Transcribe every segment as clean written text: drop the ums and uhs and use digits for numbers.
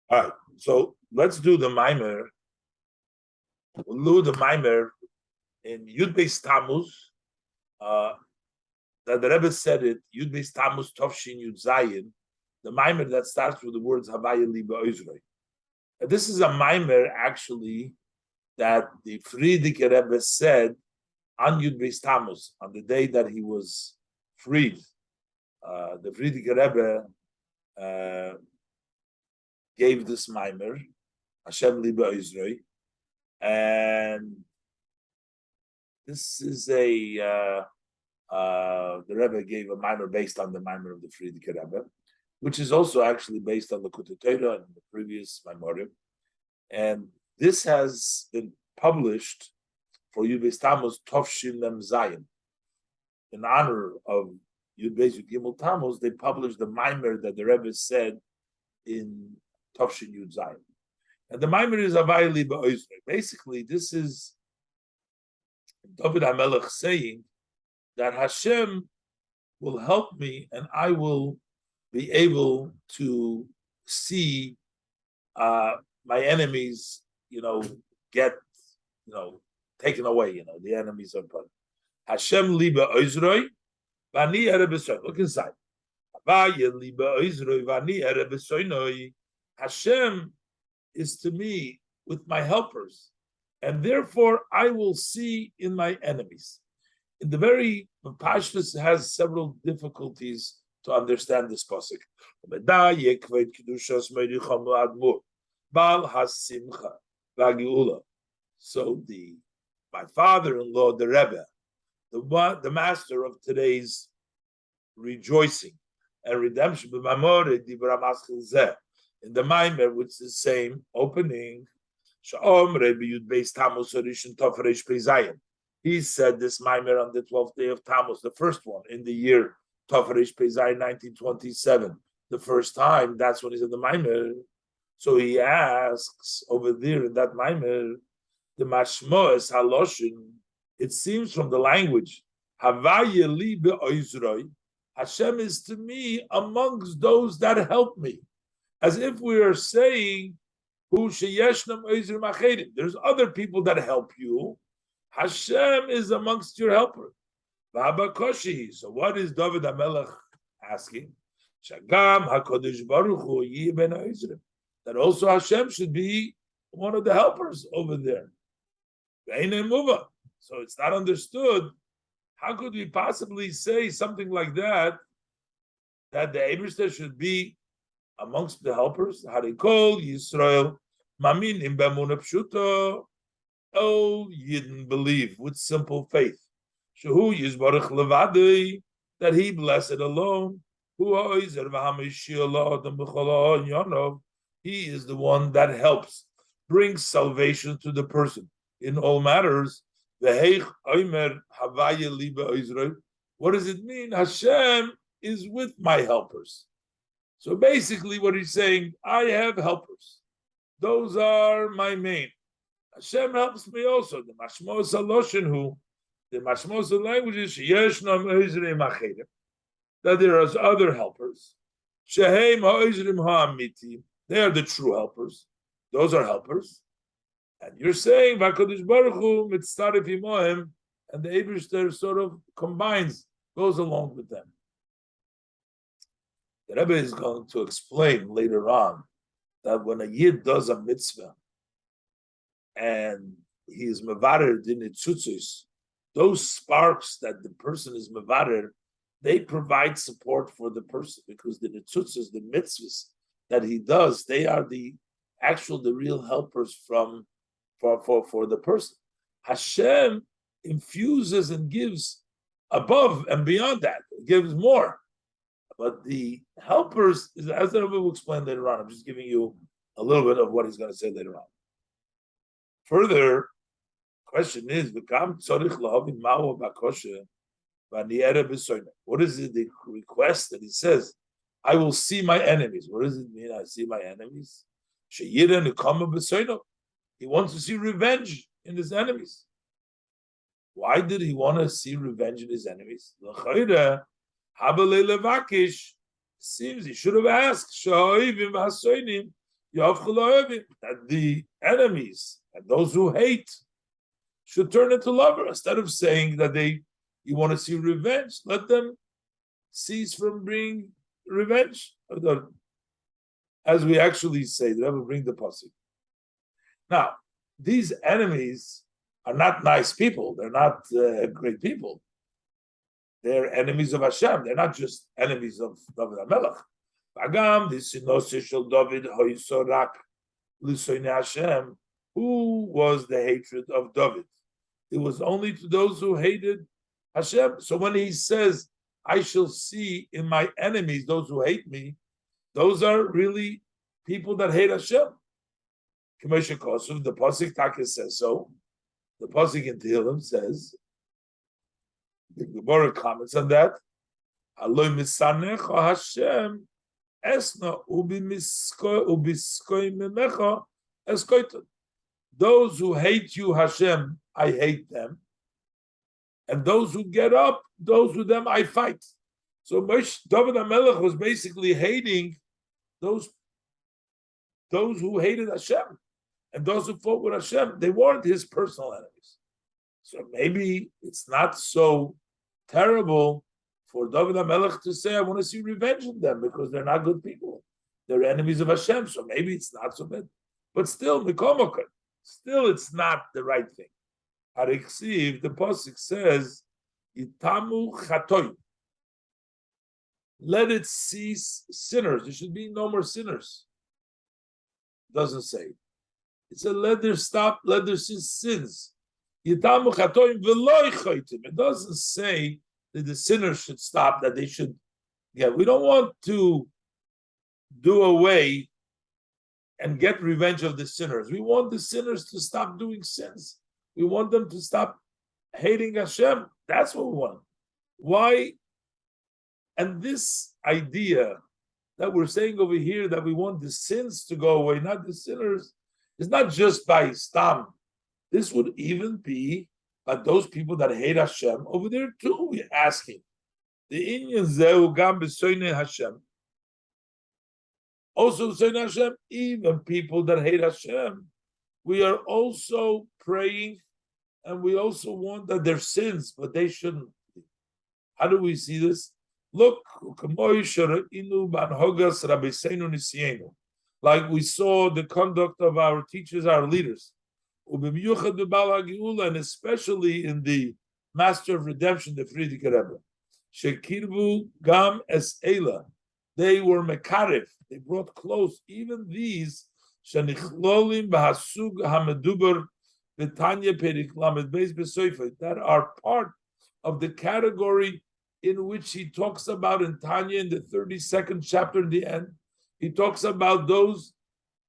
All right, so let's do the Mamer. We'll do the Mamer in Yud Beis Tammuz. That the Rebbe said it, Yud Beis Tammuz Tovshin Yud Zayin, the Mamer that starts with the words Havaya Li Ba'ozray. This is a Mamer actually that the Frierdiker Rebbe said on Yud Beis Tammuz, on the day that he was freed. The Frierdiker Rebbe gave this Mamer, Hashem Li Ba'ozray, and this is the Rebbe gave a Mamer based on the Mamer of the Frierdiker Rebbe, which is also actually based on the Kutei Torah and the previous Mamorim. And this has been published for Yud Beis Tammuz Tovshin Lem Zayin. In honor of Yud Beis Gimel Tammuz, they published the Mamer that the Rebbe said in Tovshin Yud Zayin. And the Mamer is Havaya Li Ba'ozray. Basically, this is David HaMelech saying that Hashem will help me and I will be able to see my enemies, get, taken away, the enemies are put. Hashem li ba'ozray, v'ani ere b'soynoi. Look inside. Havaya li ba'ozray, v'ani ere b'soynoi. Hashem is to me with my helpers, and therefore I will see in my enemies. In the very Pashtus has several difficulties to understand this pasuk. So my father-in-law, the Rebbe, the master of today's rejoicing and redemption, in the Mamer, which is the same opening, he said this Mamer on the 12th day of Tammuz, the first one in the year Tafresh Pezai 1927. The first time, that's when he said the Mamer. So he asks over there in that Mamer, the Mashmoes Haloshin, it seems from the language, Havaya li be'ozray, Hashem is to me amongst those that help me. As if we are saying, Hu sheyeshnam ozrim achedim. There's other people that help you. Hashem is amongst your helpers. So what is David HaMelech asking? Shagam HaKadosh Baruch Hu Yeh ben Ozrim. That also Hashem should be one of the helpers over there. So it's not understood. How could we possibly say something like that? That the Eibishter should be amongst the helpers? Harikol Yisrael Maminim b'emunah pshuto. Oh, you didn't believe with simple faith. Shehu Yisbarach Levadei, that he blessed alone. He is the one that helps, brings salvation to the person in all matters. What does it mean? Hashem is with my helpers. So basically what he's saying, I have helpers. Those are my main. Hashem helps me also. The Mashmos Haloshin the Mashmos language is that there are other helpers. Shehem ha'ozrim ha'amiti. They are the true helpers. Those are helpers. And you're saying V'HaKadosh Baruch Hu mitzaref imohem, and the Eibishter sort of goes along with them. The Rebbe is going to explain later on that when a Yid does a mitzvah and he is mevarer din tzutzis, those sparks that the person is mevarer, they provide support for the person, because the tzutzis, the mitzvahs that he does, they are the real helpers for the person. Hashem infuses and gives above and beyond that, gives more. But the helpers, as the Rebbe will explain later on, I'm just giving you a little bit of what he's going to say later on. Further, question is, what is it, the request that he says, I will see my enemies? What does it mean, I see my enemies? He wants to see revenge in his enemies. Why did he want to see revenge in his enemies? Seems he should have asked, that the enemies and those who hate should turn into lovers. Instead of saying that you want to see revenge, let them cease from bringing revenge. As we actually say, the Rebbe bring the pasuk. Now, these enemies are not nice people. They're not great people. They're enemies of Hashem. They're not just enemies of David HaMelech. Hashem. Who was the hatred of David? It was only to those who hated Hashem. So when he says, I shall see in my enemies those who hate me, those are really people that hate Hashem. The pasuk Taka says so. The pasuk in Tehillim says, the Gemara comments on that. Aloi misanech Hashem esna ubiskoy memecha eskoiton. Those who hate you, Hashem, I hate them. And those who get up, those with them I fight. So David HaMelech was basically hating those who hated Hashem. And those who fought with Hashem, they weren't his personal enemies. So maybe it's not so terrible for David HaMelech to say, I want to see revenge on them because they're not good people. They're enemies of Hashem, so maybe it's not so bad. But still, it's not the right thing. Ariksiv, the pasuk says, Yitamu chatoy. Let it cease sinners. There should be no more sinners. It doesn't say. It said, let there stop, let there cease sins. Yitamu chatoy v'lo choitim. It doesn't say that the sinners should stop, that they should. Yeah, we don't want to do away and get revenge of the sinners. We want the sinners to stop doing sins. We want them to stop hating Hashem. That's what we want. Why? And this idea that we're saying over here that we want the sins to go away, not the sinners, is not just by Stam. This would even be by those people that hate Hashem over there too. We're asking. The Inyan Zeu Gam B'Soynei Hashem. Also, Hashem, even people that hate Hashem, we are also praying, and we also want that their sins, but they shouldn't. How do we see this? Look, like we saw the conduct of our teachers, our leaders, and especially in the Master of Redemption, the Frierdiker Rebbe. Shekirvu Gam Es Eila. They were mekarev. They brought close even these shenichlolim b'hasug hameduber v'tanya perik lamed beis b'soifa that are part of the category in which he talks about in Tanya in the 32nd chapter in the end. He talks about those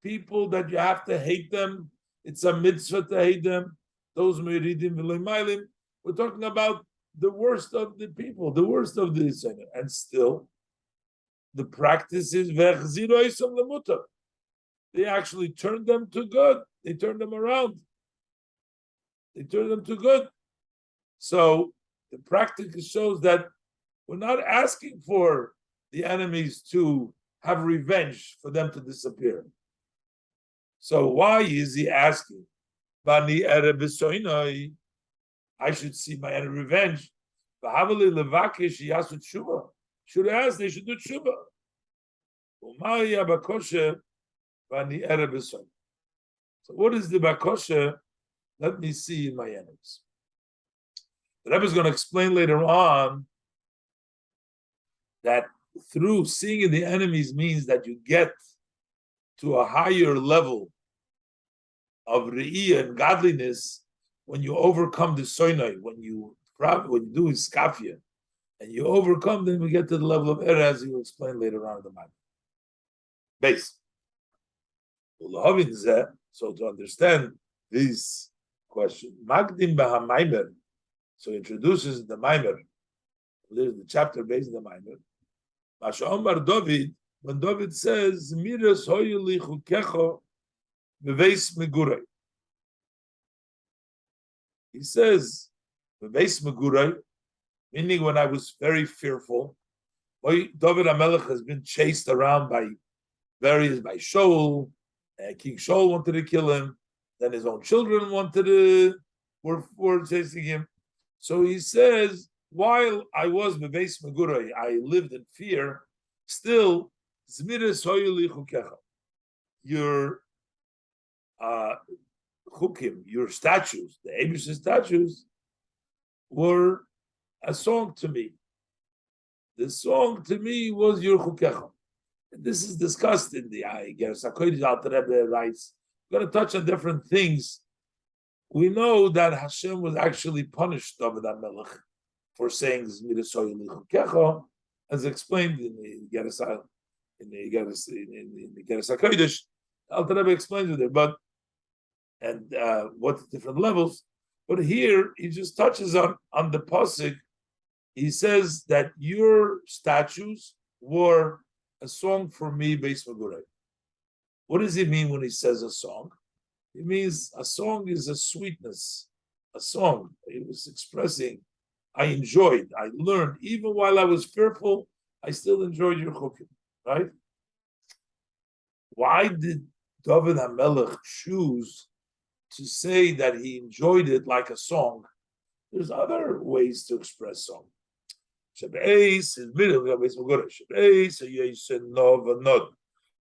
people that you have to hate them. It's a mitzvah to hate them. Those meridim v'leimaylim. We're talking about the worst of the people, the worst of the sinner, and still. The practice is they actually turned them to good. They turned them around. They turned them to good. So the practice shows that we're not asking for the enemies to have revenge for them to disappear. So why is he asking? I should see my enemy revenge. Should ask, they should do tshuva. So what is the bakosha? Let me see in my enemies. The Rebbe is going to explain later on that through seeing in the enemies means that you get to a higher level of re'iyah and godliness when you overcome the soinai, when you do iskafia. And you overcome, then we get to the level of error, as he will explain later on in the Mamer. Base. So to understand this question, Magdim Mamer, so introduces the Mamer. There's the chapter based on the Mamer. Masha'omar David, when David says, Miras hoyuli chukecho beveis megurai. He says, beveis megurai, meaning when I was very fearful. David HaMelech has been chased around by Shaul, King Shaul wanted to kill him. Then his own children were chasing him. So he says, while I was bebeis meguray, I lived in fear. Still, zmiris hoyu li chukecha. Your chukim, your statues, the Abish's statues, were a song to me. The song to me was your chukecha. This is discussed in the Geras HaKodesh. Alter Rebbe writes, we're going to touch on different things. We know that Hashem was actually punished David HaMelech for saying Zmiris Hoyu Li Chukecha, as explained in the Geras HaKodesh. Alter Rebbe explains it there, but what the different levels. But here he just touches on the pasuk. He says that your statues were a song for me, Beis Meguray. What does he mean when he says a song? It means a song is a sweetness, a song. He was expressing, I enjoyed, I learned, even while I was fearful, I still enjoyed your chukim, right? Why did David HaMelech choose to say that he enjoyed it like a song? There's other ways to express song.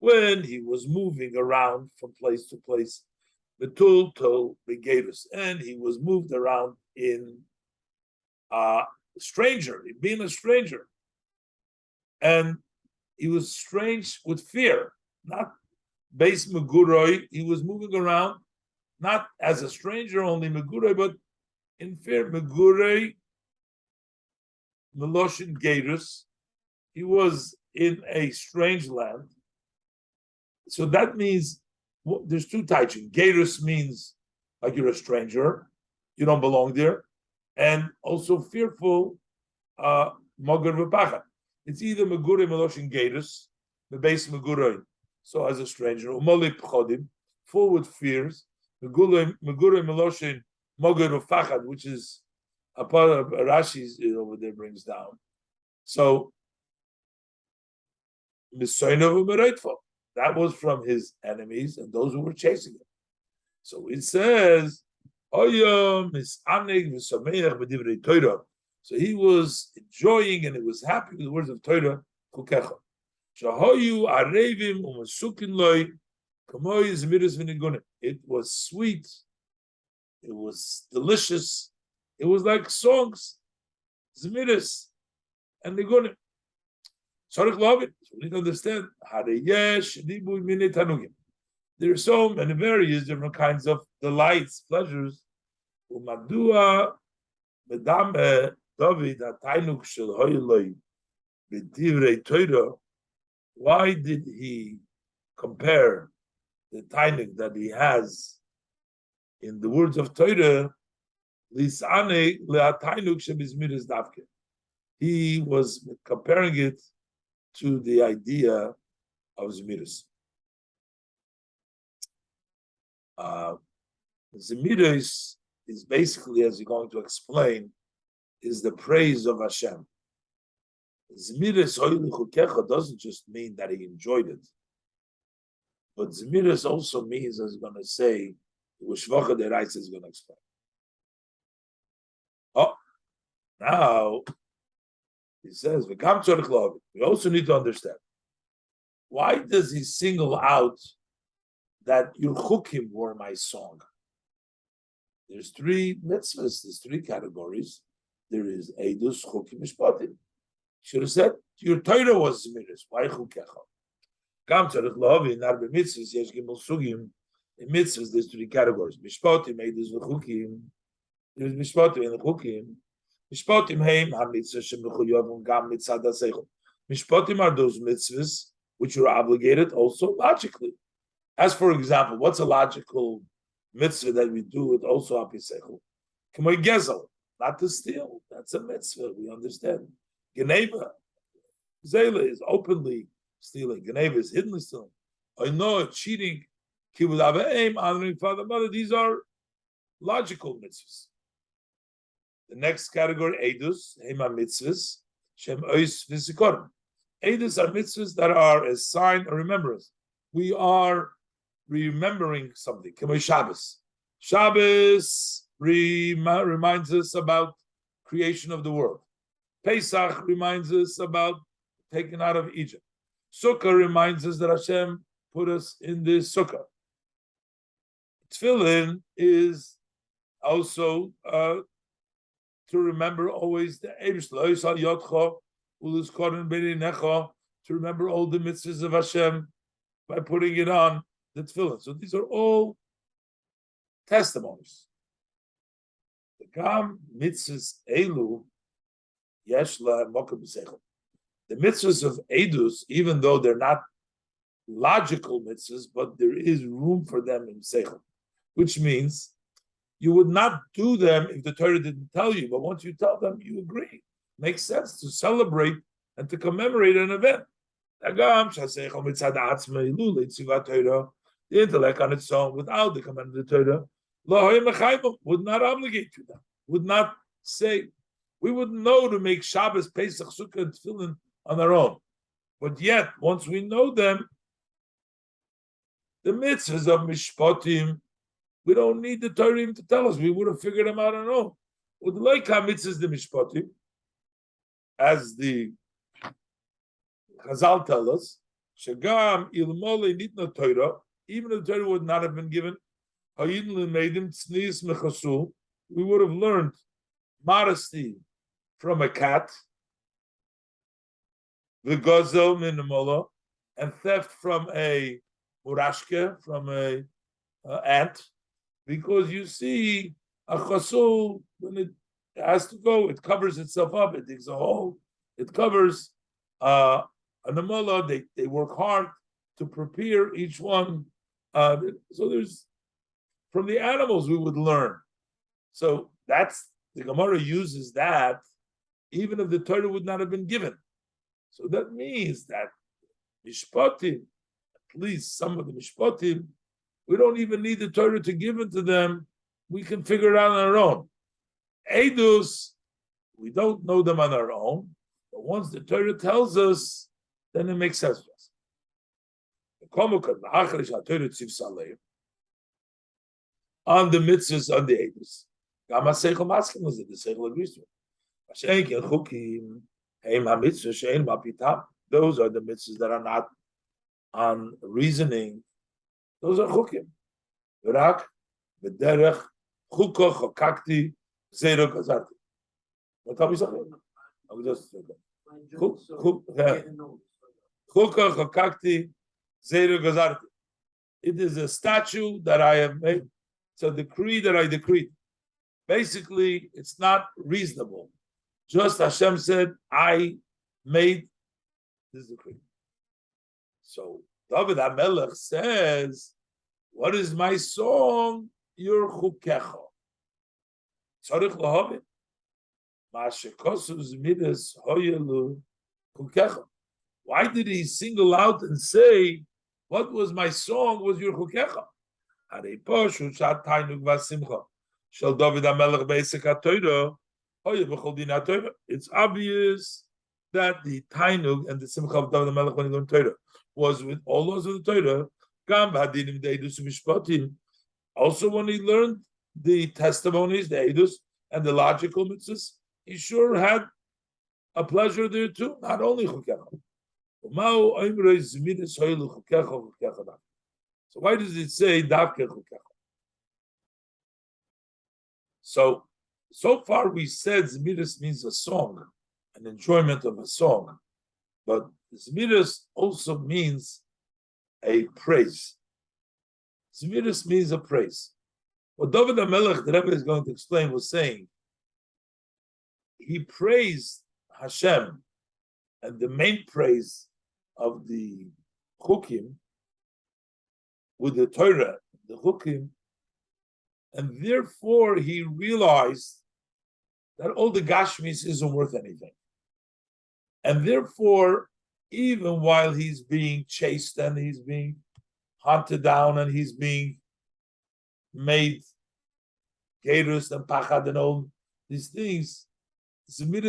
When he was moving around from place to place, and he was moved around in being a stranger, and he was strange with fear, not beis meguray. He was moving around not as a stranger, only meguray, but in fear. Meguray, Meloshin Gerus, he was in a strange land. So that means there's two types. Gerus means like you're a stranger, you don't belong there, and also fearful, Magar v'pachad. It's either Meguray Meloshin Gerus, the base Meguray, so as a stranger, Umalik Pchodim, full with fears, Meguray Meloshin Magar v'pachad, which is a part of Rashi's over there brings down. So, that was from his enemies and those who were chasing him. So it says, so he was enjoying and he was happy with the words of Torah. It was sweet, it was delicious. It was like songs, Zmiris, and Nigunim. Sorry, love it. So we need to understand. There are so many various different kinds of delights, pleasures. Why did he compare the tainuk that he has in the words of Torah? He was comparing it to the idea of Zmiris. Zmiris is basically, as you're going to explain, is the praise of Hashem. Zmiris doesn't just mean that he enjoyed it, but Zmiris also means, as he's going to say, Shvacha Deraisa is going to explain. Oh, now he says, we also need to understand, why does he single out that your chukim were my song? There's three mitzvahs, there's three categories. There is Eidus, Chukim, Mishpatim. Should have said, your Torah was Zmiris. Why Chukecha? Gam tzarich lahavin, arbe mitzvahs, yesh gimel sugim. In mitzvahs, there's three categories. Mishpatim, Eidus, v'chukim. There's Mishpatim and Chukim. Mishpatim heim ha-mitzvah shemechuyav gam mitzad ha-seichel. Mishpatim are those mitzvahs which are obligated also logically. As for example, what's a logical mitzvah that we do with also apiseichel? K'moy gezel, not to steal. That's a mitzvah. We understand. Geneva, zela is openly stealing. Geneva is hiddenly stealing. I know cheating, kibud aim, honoring father, mother. These are logical mitzvahs. The next category, Eidus, Hema mitzvahs, Shem Ois Vizikorim. Eidus are mitzvahs that are a sign of remembrance. We are remembering something. Shabbos. Shabbos reminds us about creation of the world. Pesach reminds us about taking out of Egypt. Sukkah reminds us that Hashem put us in this sukkah. Tefillin is also to remember always the to remember all the mitzvahs of Hashem by putting it on the tefillin. So these are all testimonies. The Gam mitzvahs elu yeshla mokum b'seichel. The mitzvahs of edus, even though they're not logical mitzvahs, but there is room for them in seichel, which means you would not do them if the Torah didn't tell you, but once you tell them, you agree. Makes sense to celebrate and to commemorate an event. The intellect on its own, without the command of the Torah, would not obligate you them, would not say, we wouldn't know to make Shabbos, Pesach, Sukkah, and Tefillin on our own. But yet, once we know them, the mitzvahs of Mishpatim, we don't need the Torah even to tell us. We would have figured them out on our own. Would like mitzvahs the Mishpatim, as the Chazal tell us, Shagam ilmole nitna Torah, even if the Torah would not have been given, we would have learned modesty from a cat, the gazel minimola, and theft from a murashke, from a ant, because you see a chasul, when it has to go, it covers itself up, it digs a hole, it covers a namola. They work hard to prepare each one. So there's, from the animals we would learn. So that's, the Gemara uses that even if the Torah would not have been given. So that means that Mishpatim, at least some of the Mishpatim, we don't even need the Torah to give it to them. We can figure it out on our own. Edus, we don't know them on our own, but once the Torah tells us, then it makes sense to us. On the mitzvahs, on the edus, Gama Seichel Maskim was it, the Seichel agrees to it. Those are the mitzvahs that are not on reasoning. Those are chukim. Rak, b'derech, chukah, chokakti, zero gazarti. What tell me something? I'm just chukah, chokakti, zero gazarti. It is a statue that I have made. It's a decree that I decreed. Basically, it's not reasonable. Just Hashem said, I made this decree. So David HaMelech says, what is my song? Your chukecha. Tzarich lahavin. Ma'ashekosu zmidas hoyelu chukecha. Why did he single out and say, what was my song was your chukecha? Harei poshu shat tainug vasimcha. Shel David HaMelech be'esek HaTorah. It's obvious that the Tainug and the Simcha of David HaMelech when he learned Torah was with all laws of the Torah. Also, when he learned the testimonies, the Eidus, and the logical mitzvahs, he sure had a pleasure there too, not only Chukecha. So why does it say Davke Chukecha? So far we said Zmiris means a song, an enjoyment of a song. But Zmiris also means a praise. Zmiris means a praise. What David HaMelech, the Rebbe is going to explain, was saying, he praised Hashem, and the main praise of the Chukim, with the Torah, the Chukim, and therefore he realized that all the Gashmis isn't worth anything. And therefore, even while he's being chased and he's being hunted down and he's being made Gerus and Pachad and all these things, because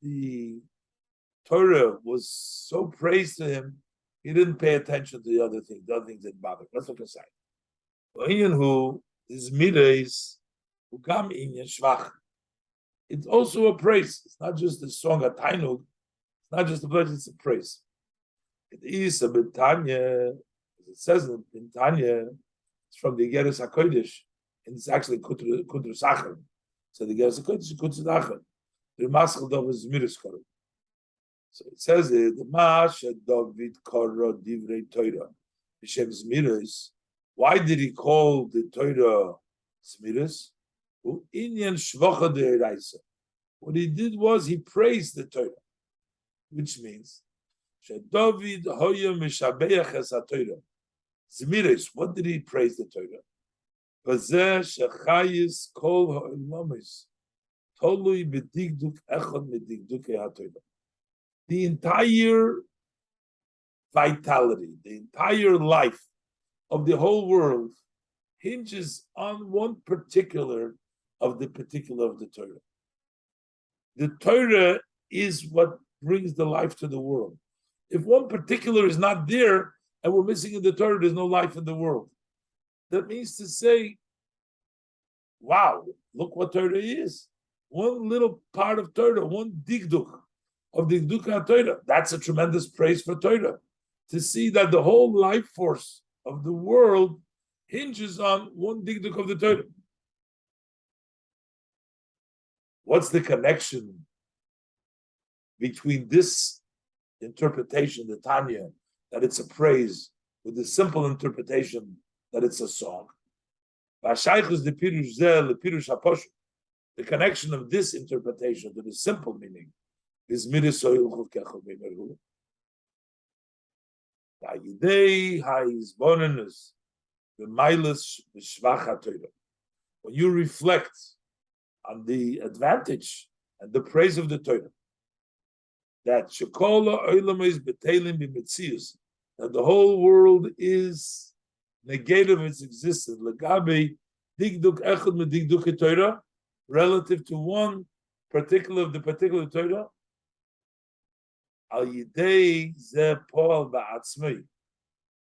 the Torah was so praised to him, He didn't pay attention to the other things. The other things didn't bother. Let's look aside. Who is midas who come in shvach. It's also a praise. It's not just a song, a tainug. It's not just a praise, it's a praise. It is a Tanya, as it says in Tanya, it's from the Igeres HaKodesh, and it's actually Kudru Sachar. So the Igeres HaKodesh is Kudru Sachar. The Maschel Dov is Miris Korah. So it says the Mash David Korah Divrei Torah. Hashem Zmiris. Why did he call the Torah Zmiris? Inyan Shvacha De'eraisa. What he did was he praised the Torah, which means David Hoya Mishabeach Es HaTorah. Zmiris, what did he praise the Torah? Vazeh Shechayis Kol Ha'olamis Tolui B'digduk Echad B'digdukei HaTorah. The entire vitality, the entire life of the whole world hinges on one particular of the Torah. The Torah is what brings the life to the world. If one particular is not there and we're missing in the Torah, there's no life in the world. That means to say, wow, look what Torah is. One little part of Torah, one digduk of the Digduk Torah. That's a tremendous praise for Torah. To see that the whole life force of the world hinges on one digduk of the Torah. What's the connection between this interpretation, the Tanya, that it's a praise, with the simple interpretation that it's a song? The connection of this interpretation to the simple meaning is Mirisoil Chukechel Memer. When you reflect on the advantage and the praise of the Torah, that that the whole world is negated of its existence, relative to one particular of the particular Torah.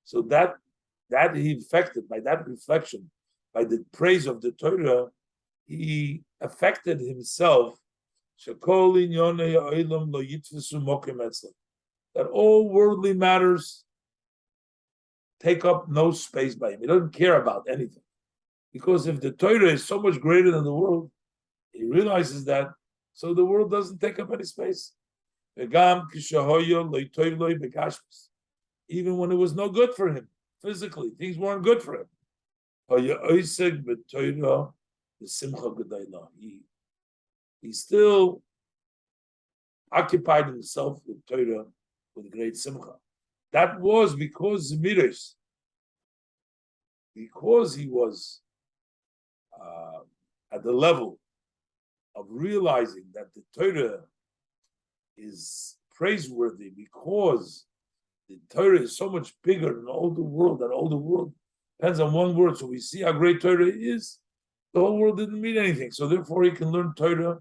So that he affected by that reflection, by the praise of the Torah, he affected himself that all worldly matters take up no space by him. He doesn't care about anything. Because if the Torah is so much greater than the world, he realizes that, so the world doesn't take up any space. Even when it was no good for him, physically, things weren't good for him. He still occupied himself with Torah with great simcha. That was because Zmiris, because he was at the level of realizing that the Torah is praiseworthy, because the Torah is so much bigger than all the world, that all the world depends on one word. So we see how great Torah is. The whole world didn't mean anything. So therefore he can learn Torah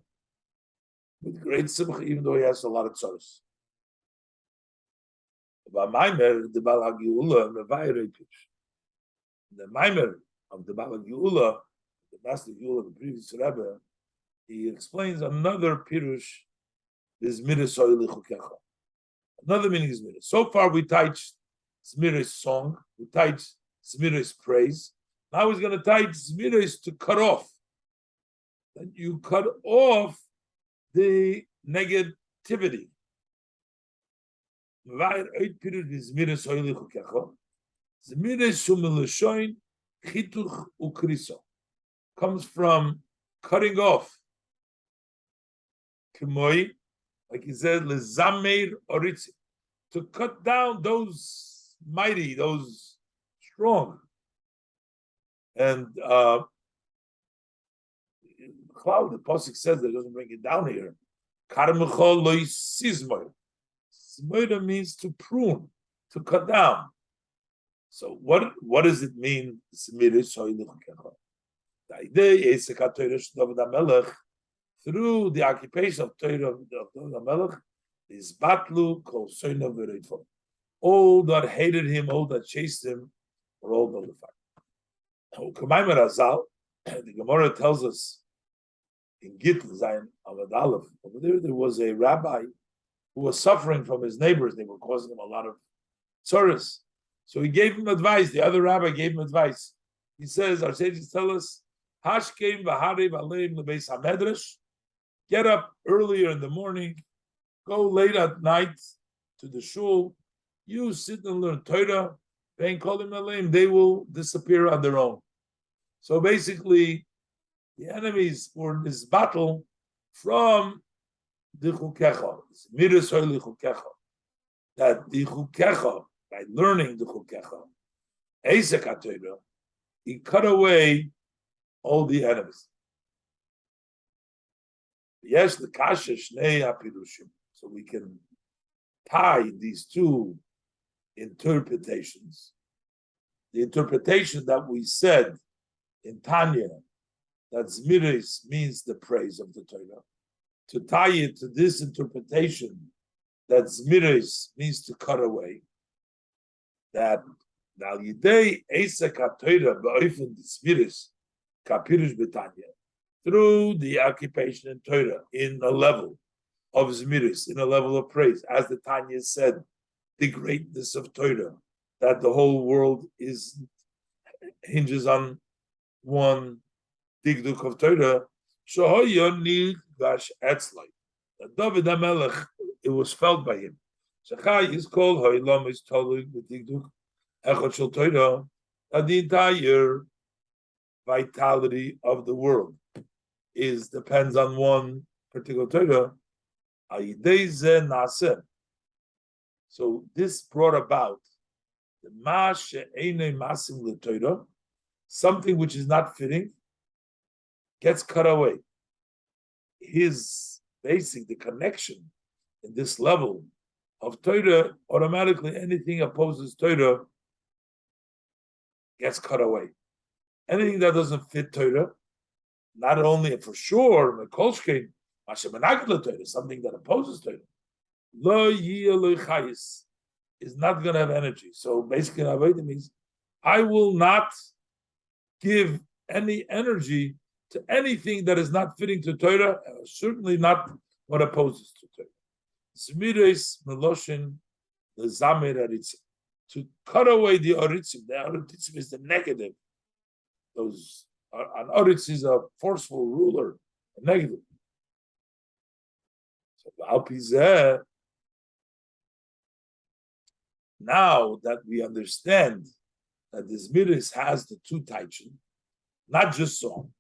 with great simcha, even though he has a lot of tzaros. About Mamer, the Baal HaGeula, the Mamer of the Baal HaGeula, the Master Geula, the previous Rebbe, he explains another pirush, is Miris Oili Chukecha. Another meaning is Miris. So far we touched Zmiris song, we touched Zmiris praise. Now he's going to touch Zmiris to cut off. That you cut off the negativity. Comes from cutting off. Like he said, lezameir oritzi, to cut down those mighty, those strong. And the pasuk says that it doesn't bring it down here. Karmechol loy sizmoy. Sizmoy means to prune, to cut down. So what does it mean? The idea is through the occupation of Torah of David HaMelech, is batlu kol soina v'reitfo. all that hated him, all that chased him, were all nullified. Mamer Azal, the Gemara tells us in Git Zayin Amud Aleph, over there was a rabbi who was suffering from his neighbors. They were causing him a lot of tsuris. So he gave him advice. The other rabbi gave him advice. He says, our sages tell us, Hashkeim v'harev aleim lebeis hamedrash. Get up earlier in the morning, go late at night to the shul. You sit and learn Torah. They will disappear on their own. So basically, the enemies for this battle from the chukecha, that the chukecha, by learning the chukecha, he cut away all the enemies. Yes, the kasha shnei hapirushim. So we can tie these two interpretations. The interpretation that we said in Tanya, that Zmiris means the praise of the Torah, to tie it to this interpretation that Zmiris means to cut away, that Al Yidei Esek HaTorah Ba'ofen Zmiris Kapirush B'Tanya, through the occupation in Torah, in a level of Zmiris, in a level of praise, as the Tanya said, the greatness of Torah, that the whole world hinges on one digduk of Torah. That David HaMelech, it was felt by him. Shachai is called Ha'ilam is totally with digduk echad shel Torah, that the entire vitality of the world depends on one particular Torah. So this brought about the Torah, something which is not fitting, gets cut away. The connection in this level of Torah, automatically anything opposes Torah gets cut away. Anything that doesn't fit Torah, not only for sure, something that opposes Torah, is not going to have energy. So basically, Avodah means I will not give any energy to anything that is not fitting to Torah, certainly not what opposes to Torah. Zmiris meloshin lezamer aritzim, to cut away the aritzim. The aritzim is the negative. An aritz is a forceful ruler, a negative. So Alpizeh. Now that we understand that this Zmiris has the two taichin, not just song.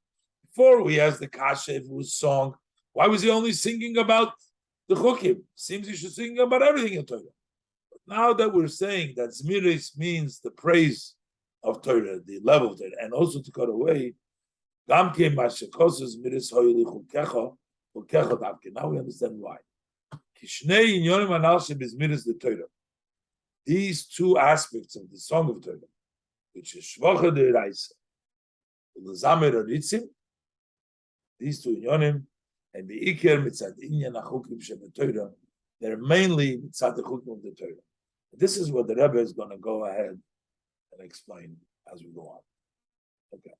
Before we asked the kasha if it was song, why was he only singing about the chukim? Seems he should sing about everything in Torah. But now that we're saying that Zmiris means the praise of Torah, the level of Torah, and also to cut away, now we understand why. These two aspects of the song of Torah, which is Shvacha de Raisa, Zamer Aritzim, these two inyonim, and the Iker mitzad Inyan HaChukim Shebe Torah, they're mainly mitzad the Chukim of the Torah. This is what the Rebbe is going to go ahead and explain as we go on. Okay.